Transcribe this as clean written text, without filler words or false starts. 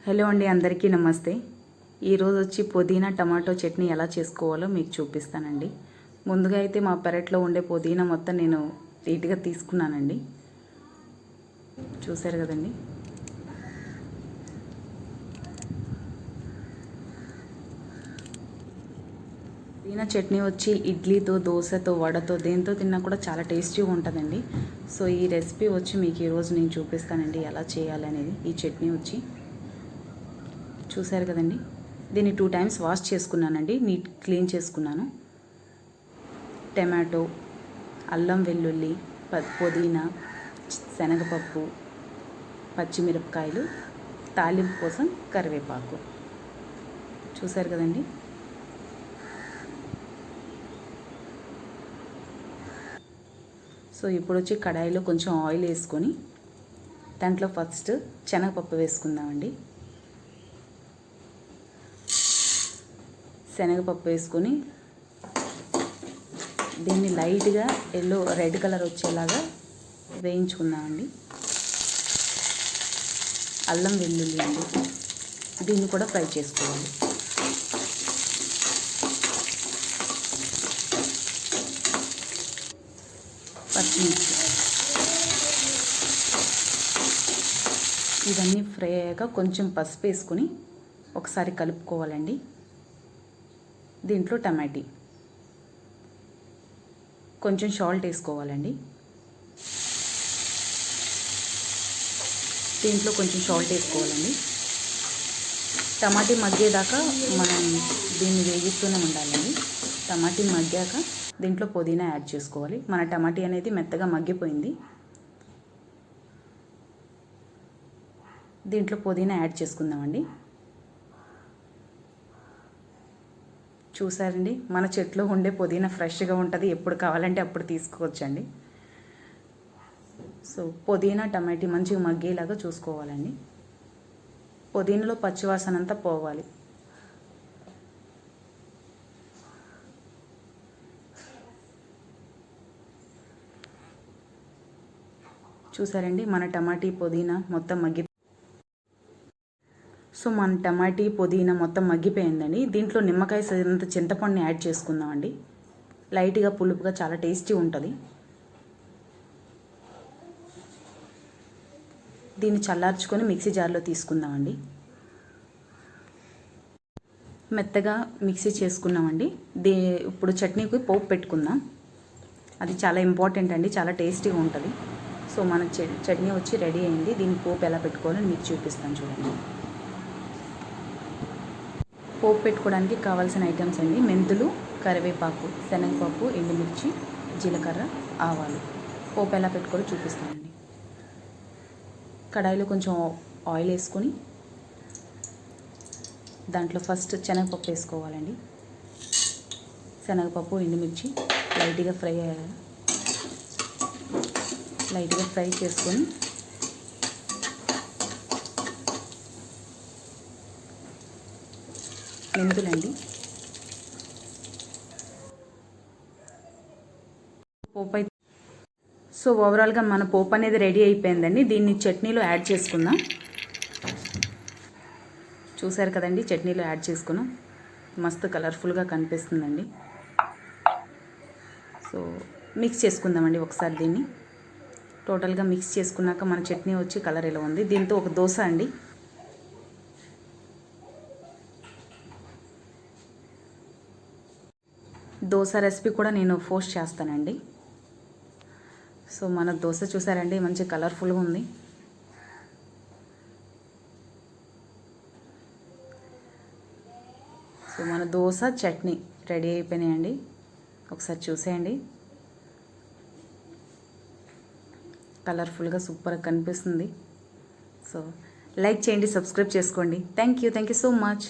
Hello అండి, అందరికీ నమస్తే. ఈరోజు వచ్చి పుదీనా టమాటో చట్నీ ఎలా చేసుకోవాలో మీకు చూపిస్తానండి. ముందుగా అయితే మా పెరట్లో ఉండే పుదీనా మొత్తం నేను నీట్గా తీసుకున్నానండి. చూసారు కదండి. పుదీనా చట్నీ వచ్చి ఇడ్లీతో, దోశతో, వడతో దేంతో తిన్నా కూడా చాలా టేస్టీగా ఉంటుందండి. సో ఈ రెసిపీ వచ్చి మీకు ఈరోజు నేను చూపిస్తానండి ఎలా చేయాలనేది. ఈ చట్నీ వచ్చి చూసారు కదండి. దీన్ని 2 టైమ్స్ వాష్ చేసుకున్నానండి, క్లీన్ చేసుకున్నాను. టమాటో, అల్లం వెల్లుల్లి, పుదీనా, శనగపప్పు, పచ్చిమిరపకాయలు, తాలింపు కోసం కరివేపాకు. చూసారు కదండి. సో ఇప్పుడు వచ్చి కడాయిలో కొంచెం ఆయిల్ వేసుకొని దాంట్లో ఫస్ట్ శనగపప్పు వేసుకుందామండి. శనగపప్పు వేసుకొని దీన్ని లైట్గా రెడ్ కలర్ వచ్చేలాగా వేయించుకుందామండి. అల్లం వెల్లుల్లి అండి, దీన్ని కూడా ఫ్రై చేసుకోవాలి. పచ్చిమిర్చి, ఇవన్నీ ఫ్రై అయ్యాక కొంచెం పసుపు వేసుకొని ఒకసారి కలుపుకోవాలండి. దీంట్లో టమాటీ, కొంచెం సాల్ట్ వేసుకోవాలండి. దీంట్లో కొంచెం సాల్ట్ వేసుకోవాలండి. టమాటీ మగ్గేదాకా మనం దీన్ని వేగిస్తూనే ఉండాలండి. టమాటీ మగ్గాక దీంట్లో పుదీనా యాడ్ చేసుకోవాలి. మన టమాటీ అనేది మెత్తగా మగ్గిపోయింది. దీంట్లో పుదీనా యాడ్ చేసుకుందామండి. చూసారండి, మన చెట్లో ఉండే పుదీనా ఫ్రెష్గా ఉంటుంది, ఎప్పుడు కావాలంటే అప్పుడు తీసుకోవచ్చండి. సో పుదీనా టమాటీ మంచిగా మగ్గేలాగా చూసుకోవాలండి. పుదీనాలో పచ్చివాసన అంతా పోవాలి. చూసారండి, మన టమాటీ పుదీనా మొత్తం మన టమాటీ పుదీనా మొత్తం మగ్గిపోయిందండి. దీంట్లో నిమ్మకాయ సైజంత చింతపండుని యాడ్ చేసుకుందామండి. లైట్గా పులుపుగా చాలా టేస్టీ ఉంటుంది. దీన్ని చల్లార్చుకొని మిక్సీ జార్లో తీసుకుందామండి. మెత్తగా మిక్సీ చేసుకున్నామండి. ఇప్పుడు చట్నీకి పోపు పెట్టుకుందాం. అది చాలా ఇంపార్టెంట్ అండి, చాలా టేస్టీగా ఉంటుంది. సో మన చట్నీ వచ్చి రెడీ అయింది. దీన్ని పోపు ఎలా పెట్టుకోవాలని మీకు చూపిస్తాను చూడండి. పోపు పెట్టుకోవడానికి కావాల్సిన ఐటమ్స్ అండి: మెంతులు, కరివేపాకు, శనగపప్పు, ఎండుమిర్చి, జీలకర్ర, ఆవాలు. పోపు ఎలా పెట్టుకోవాలో చూపిస్తానండి. కడాయిలో కొంచెం ఆయిల్ వేసుకొని దాంట్లో ఫస్ట్ శనగపప్పు వేసుకోవాలండి. శనగపప్పు, ఎండుమిర్చి లైట్గా ఫ్రై చేసుకొని మెంతులండి, పోపు అయితే సో ఓవరాల్గా మన పోపు అనేది రెడీ అయిపోయిందండి. దీన్ని చట్నీలో యాడ్ చేసుకుందాం. చూసారు కదండి, చట్నీలో యాడ్ చేసుకున్నాం. మస్తు కలర్ఫుల్గా కనిపిస్తుందండి. సో మిక్స్ చేసుకుందామండి ఒకసారి. దీన్ని టోటల్గా మిక్స్ చేసుకున్నాక మన చట్నీ వచ్చి కలర్ ఇలా ఉంది. దీంతో ఒక దోశ అండి. దోశ రెసిపీ కూడా నేను పోస్ట్ చేస్తానండి. సో మన దోశ చూసారండి, మంచి కలర్ఫుల్గా ఉంది. సో మన దోశ చట్నీ రెడీ అయిపోయినాయండి. ఒకసారి చూసేయండి, కలర్ఫుల్గా సూపర్గా కనిపిస్తుంది. సో లైక్ చేయండి, సబ్స్క్రైబ్ చేసుకోండి. Thank you so much.